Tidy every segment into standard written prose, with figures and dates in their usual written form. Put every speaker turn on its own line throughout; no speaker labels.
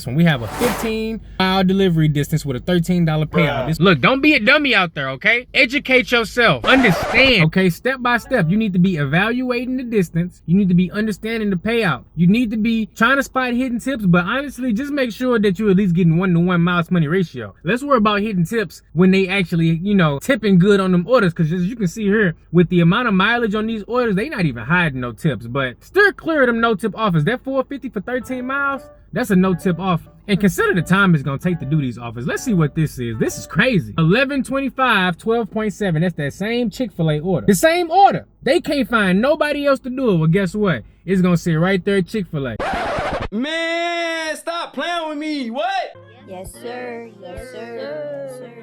When we have a 15-mile delivery distance with a $13 payout. Look, don't be a dummy out there, okay? Educate yourself. Understand, okay? Step by step, you need to be evaluating the distance. You need to be understanding the payout. You need to be trying to spot hidden tips, but honestly, just make sure that you're at least getting 1-to-1 miles to money ratio. Let's worry about hidden tips when they actually, you know, tipping good on them orders, because as you can see here, with the amount of mileage on these orders, they not even hiding no tips, but steer clear of them no-tip offers. That $4.50 for 13 miles, that's a no-tip offer. And consider the time it's gonna take to do these offers. Let's see what this is. This is crazy. 11.25, 12.7. That's that same Chick-fil-A order. The same order. They can't find nobody else to do it. Well, guess what? It's gonna say right there, Chick-fil-A.
Man, stop playing with me. What?
Yes, sir. Yes, sir. Yes, sir.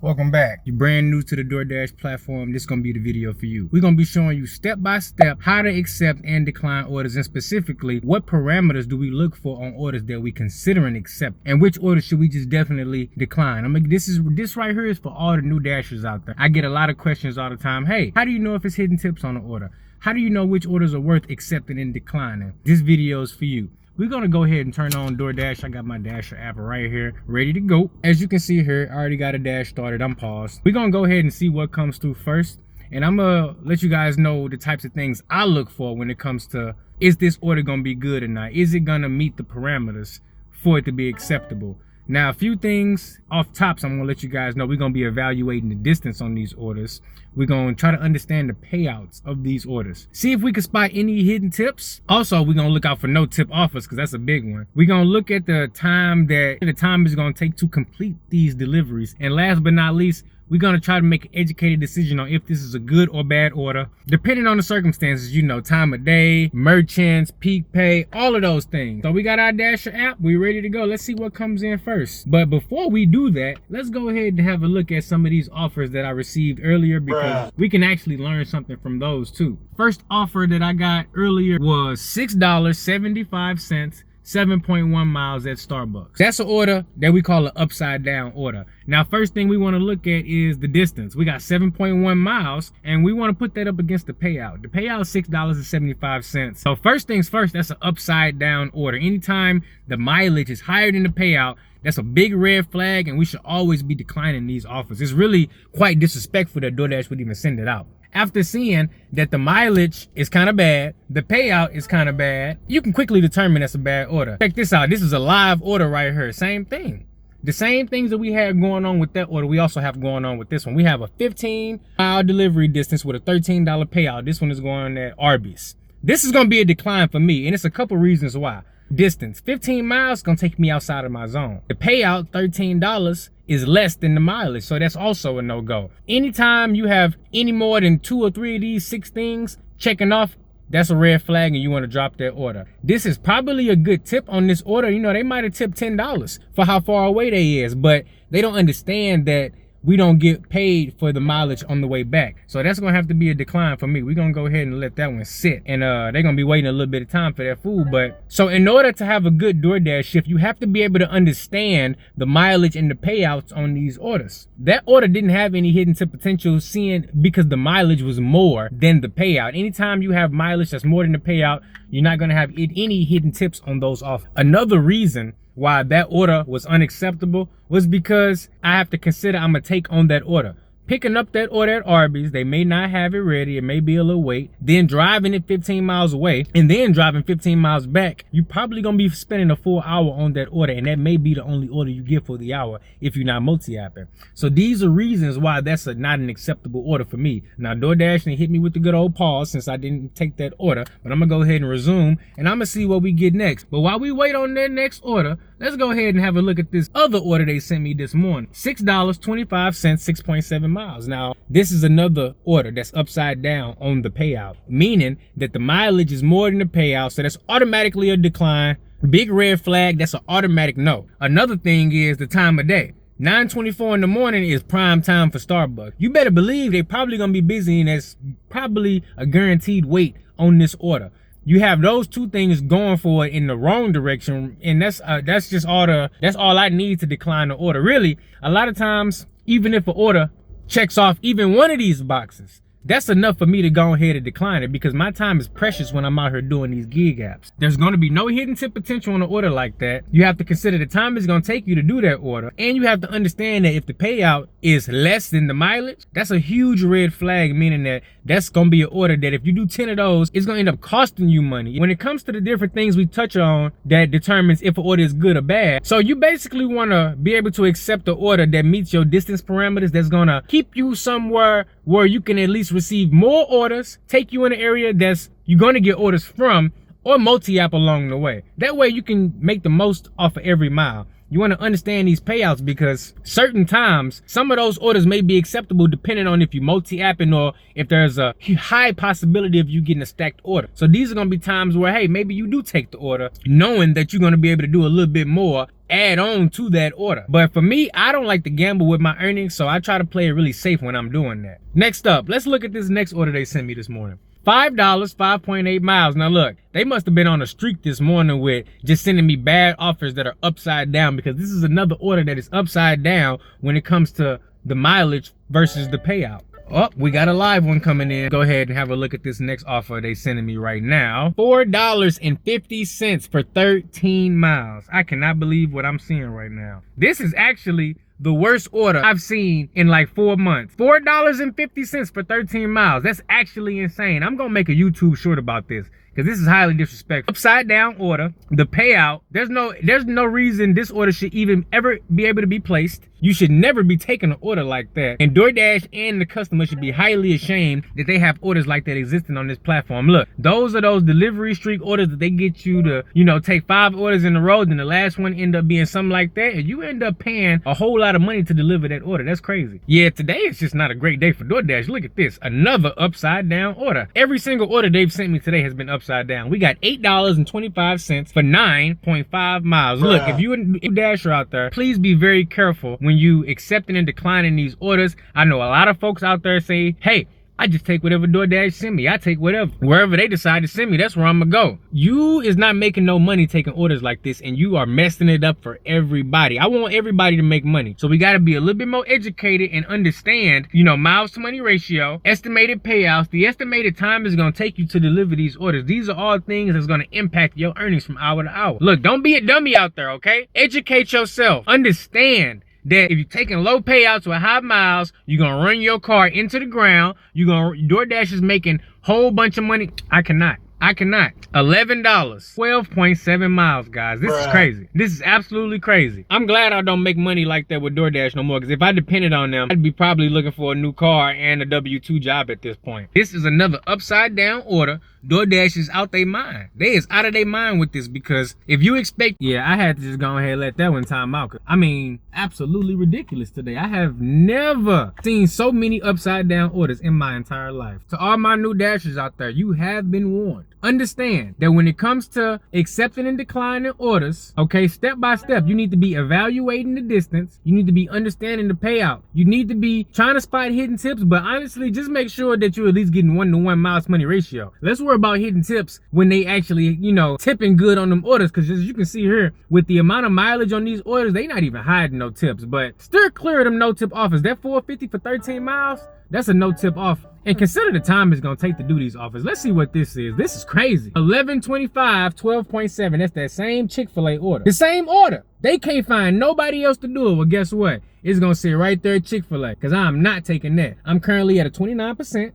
Welcome back. You're brand new to the Doordash platform. This is gonna be the video for you. We're gonna be showing you step by step how to accept and decline orders, and specifically what parameters do we look for on orders that we consider and accept, and which orders should we just definitely decline. This right here is for all the new dashers out there. I get a lot of questions all the time. Hey, how do you know if it's hidden tips on an order? How do you know which orders are worth accepting and declining? This video is for you. We're gonna go ahead and turn on Doordash. I got my Dasher app right here, ready to go. As you can see here, I already got a dash started. I'm paused. We're gonna go ahead and see what comes through first. And I'm gonna let you guys know the types of things I look for when it comes to, is this order gonna be good or not? Is it gonna meet the parameters for it to be acceptable? Now, a few things off tops I'm gonna let you guys know. We're gonna be evaluating the distance on these orders. We're gonna try to understand the payouts of these orders. See if we can spot any hidden tips. Also, we're gonna look out for no tip offers, because that's a big one. We're gonna look at the time is gonna take to complete these deliveries. And last but not least, we're gonna try to make an educated decision on if this is a good or bad order, depending on the circumstances, you know, time of day, merchants, peak pay, all of those things. So we got our Dasher app, we ready to go. Let's see what comes in first. But before we do that, let's go ahead and have a look at some of these offers that I received earlier, because we can actually learn something from those too. First offer that I got earlier was $6.75. 7.1 miles at Starbucks. That's an order that we call an upside down order. Now, first thing we want to look at is the distance. We got 7.1 miles, and we want to put that up against the payout. The payout is $6.75. So first things first, that's an upside down order. Anytime the mileage is higher than the payout, that's a big red flag, and we should always be declining these offers. It's really quite disrespectful that Doordash would even send it out. After seeing that the mileage is kind of bad, the payout is kind of bad, you can quickly determine that's a bad order. Check this out. This is a live order right here. Same thing. The same things that we had going on with that order, we also have going on with this one. We have a 15-mile delivery distance with a $13 payout. This one is going at Arby's. This is going to be a decline for me, and it's a couple reasons why. Distance, 15 miles is gonna take me outside of my zone. The payout, $13, is less than the mileage, so that's also a no-go. Anytime you have any more than 2 or 3 of these 6 things checking off, that's a red flag and you want to drop that order. This is probably a good tip on this order. You know, they might have tipped $10 for how far away they is, but they don't understand that we don't get paid for the mileage on the way back. So that's gonna have to be a decline for me. We're gonna go ahead and let that one sit. And they're gonna be waiting a little bit of time for that food. But so in order to have a good Doordash shift, you have to be able to understand the mileage and the payouts on these orders. That order didn't have any hidden tip potential, seeing because the mileage was more than the payout. Anytime you have mileage that's more than the payout, you're not gonna have any hidden tips on those offers. Another reason why that order was unacceptable was because I have to consider I'm gonna take on that order. Picking up that order at Arby's, they may not have it ready, it may be a little wait, then driving it 15 miles away, and then driving 15 miles back, you're probably gonna be spending a full hour on that order, and that may be the only order you get for the hour if you're not multi-apping. So these are reasons why that's not an acceptable order for me. Now, Doordash hit me with the good old pause since I didn't take that order, but I'm gonna go ahead and resume, and I'm gonna see what we get next. But while we wait on that next order, let's go ahead and have a look at this other order they sent me this morning. $6.25, 6.7 miles. Now, this is another order that's upside down on the payout, meaning that the mileage is more than the payout, so that's automatically a decline. Big red flag, that's an automatic no. Another thing is the time of day. 9:24 in the morning is prime time for Starbucks. You better believe they probably gonna be busy, and that's probably a guaranteed wait on this order. You have those two things going for it in the wrong direction, and that's all I need to decline the order. Really, a lot of times, even if an order checks off even one of these boxes, that's enough for me to go ahead and decline it, because my time is precious when I'm out here doing these gig apps. There's going to be no hidden tip potential on an order like that. You have to consider the time it's going to take you to do that order, and you have to understand that if the payout is less than the mileage, that's a huge red flag, meaning that that's going to be an order that if you do 10 of those, it's going to end up costing you money. When it comes to the different things we touch on that determines if an order is good or bad, so you basically want to be able to accept the order that meets your distance parameters, that's going to keep you somewhere where you can at least receive more orders, take you in an area that's you're going to get orders from, or multi-app along the way. That way you can make the most off of every mile. You want to understand these payouts, because certain times some of those orders may be acceptable depending on if you multi-apping or if there's a high possibility of you getting a stacked order. So these are going to be times where, hey, maybe you do take the order knowing that you're going to be able to do a little bit more add on to that order. But for me, I don't like to gamble with my earnings, so I try to play it really safe when I'm doing that. Next up, let's look at this next order they sent me this morning. $5, 5.8 miles. Now look, they must have been on a streak this morning with just sending me bad offers that are upside down, because this is another order that is upside down when it comes to the mileage versus the payout. Oh, we got a live one coming in. Go ahead and have a look at this next offer they sending me right now. $4.50 for 13 miles. I cannot believe what I'm seeing right now. This is actually the worst order I've seen in like 4 months. $4.50 for 13 miles. That's actually insane. I'm gonna make a YouTube short about this, because this is highly disrespectful. Upside down order, the payout, there's no reason this order should even ever be able to be placed. You should never be taking an order like that. And DoorDash and the customer should be highly ashamed that they have orders like that existing on this platform. Look, those are those delivery streak orders that they get you to, you know, take 5 orders in a row, then the last one end up being something like that, and you end up paying a whole lot of money to deliver that order. That's crazy. Yeah, today it's just not a great day for DoorDash. Look at this, another upside down order. Every single order they've sent me today has been upside down. We got $8.25 for 9.5 miles. Look, if you're a Dasher out there, please be very careful when you accepting and declining these orders. I know a lot of folks out there say, hey, I just take whatever DoorDash send me. I take whatever. Wherever they decide to send me, that's where I'm gonna go. You is not making no money taking orders like this, and you are messing it up for everybody. I want everybody to make money. So we gotta be a little bit more educated and understand, you know, miles to money ratio, estimated payouts, the estimated time is gonna take you to deliver these orders. These are all things that's gonna impact your earnings from hour to hour. Look, don't be a dummy out there, okay? Educate yourself. Understand that if you're taking low payouts with high miles, you're gonna run your car into the ground. DoorDash is making whole bunch of money. I cannot. $11, 12.7 miles, guys. This is crazy. This is absolutely crazy. I'm glad I don't make money like that with DoorDash no more, because if I depended on them, I'd be probably looking for a new car and a W-2 job at this point. This is another upside down order. DoorDash is out their mind. They is out of their mind with this, because if you expect, yeah, I had to just go ahead and let that one time out. I mean, absolutely ridiculous today. I have never seen so many upside down orders in my entire life. To all my new Dashers out there, you have been warned. Understand that when it comes to accepting and declining orders, okay, step by step, you need to be evaluating the distance. You need to be understanding the payout. You need to be trying to spot hidden tips, but honestly, just make sure that you're at least getting 1-to-1 miles to money ratio. Let's worry about hidden tips when they actually, you know, tipping good on them orders, because as you can see here, with the amount of mileage on these orders, they not even hiding no tips. But steer clear of them no tip offers. That $4.50 for 13 miles, that's a no tip offer. And consider the time it's gonna take to do these offers. Let's see what this is. This is crazy. $11.25, 12.7. That's that same Chick-fil-A order. The same order. They can't find nobody else to do it. Well, guess what? It's gonna say right there Chick-fil-A, because I'm not taking that. I'm currently at a 29%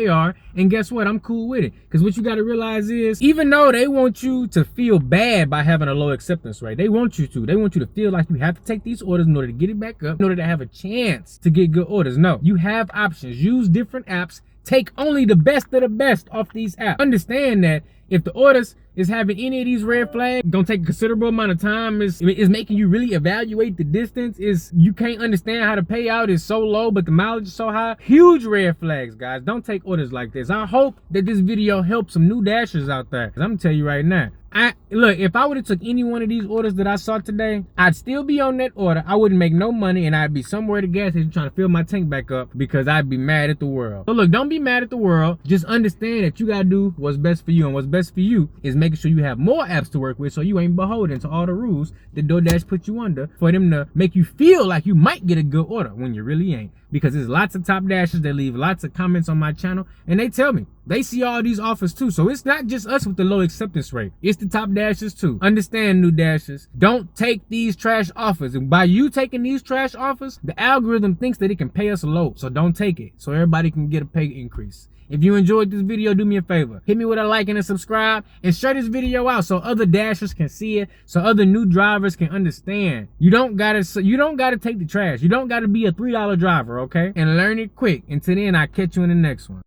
AR, and guess what? I'm cool with it. Because what you gotta realize is, even though they want you to feel bad by having a low acceptance rate, they want you to feel like you have to take these orders in order to get it back up, in order to have a chance to get good orders. No, you have options. Use different apps. Take only the best of the best off these apps. Understand that if the orders is having any of these red flags, gonna take a considerable amount of time, is making you really evaluate the distance, is you can't understand how the payout is so low but the mileage is so high. Huge red flags, guys. Don't take orders like this. I hope that this video helps some new Dashers out there. I'm gonna tell you right now, look, if I would have took any one of these orders that I saw today, I'd still be on that order. I wouldn't make no money, and I'd be somewhere at the gas station trying to fill my tank back up, because I'd be mad at the world. So look, don't be mad at the world. Just understand that you gotta do what's best for you, and what's best for you is making sure you have more apps to work with, so you ain't beholden to all the rules that DoorDash put you under for them to make you feel like you might get a good order when you really ain't. because there's lots of top dashers that leave lots of comments on my channel, and they tell me they see all these offers too. So it's not just us with the low acceptance rate, it's the top dashers too. Understand, new dashers, don't take these trash offers. And by you taking these trash offers, the algorithm thinks that it can pay us low. So don't take it, so everybody can get a pay increase. If you enjoyed this video, do me a favor. Hit me with a like and a subscribe, and share this video out so other dashers can see it, so other new drivers can understand. You don't gotta take the trash. You don't gotta be a $3 driver, okay? And learn it quick. Until then, I'll catch you in the next one.